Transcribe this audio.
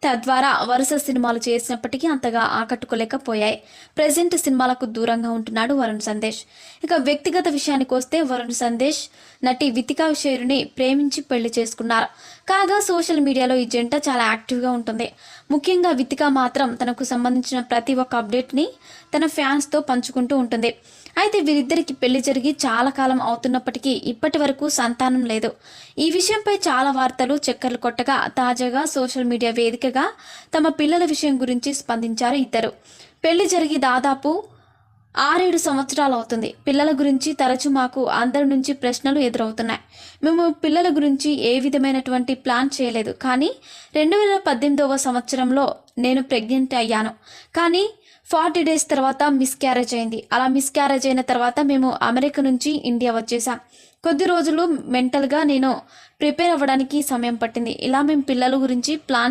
తద్వారా వరుస సినిమాలు చేసినప్పటికీ అంతగా ఆకట్టుకోలేకపోయాయి. ప్రెజెంట్ సినిమాలకు దూరంగా ఉంటున్నాడు వరుణ్ సందేశ్. ఇక వ్యక్తిగత విషయానికి వస్తే వరుణ్ సందేశ్ నటి వితికా షేరుని ప్రేమించి పెళ్లి చేసుకున్నారు. కాగా సోషల్ మీడియాలో ఈ జంట చాలా యాక్టివ్గా ఉంటుంది. ముఖ్యంగా వితికా మాత్రం తనకు సంబంధించిన ప్రతి ఒక్క అప్డేట్ని తన ఫ్యాన్స్తో పంచుకుంటూ ఉంటుంది. అయితే వీరిద్దరికి పెళ్లి జరిగి చాలా కాలం అవుతున్నప్పటికీ ఇప్పటి వరకు సంతానం లేదు. ఈ విషయంపై చాలా వార్తలు చక్కర్లు కొట్టగా తాజాగా సోషల్ మీడియా వేదికగా తమ పిల్లల విషయం గురించి స్పందించారు ఇద్దరు. పెళ్లి జరిగి దాదాపు 6-7 సంవత్సరాలు అవుతుంది. పిల్లల గురించి తరచూ మాకు అందరి నుంచి ప్రశ్నలు ఎదురవుతున్నాయి. మేము పిల్లల గురించి ఏ విధమైనటువంటి ప్లాన్ చేయలేదు. కానీ 2018వ సంవత్సరంలో నేను ప్రెగ్నెంట్ అయ్యాను. కానీ 40 డేస్ తర్వాత మిస్క్యారేజ్ అయింది. అలా మిస్క్యారేజ్ అయిన తర్వాత మేము అమెరికా నుంచి ఇండియా వచ్చేసాం. కొద్ది రోజులు మెంటల్గా నేను ప్రిపేర్ అవ్వడానికి సమయం పట్టింది. ఇలా మేము పిల్లల గురించి ప్లాన్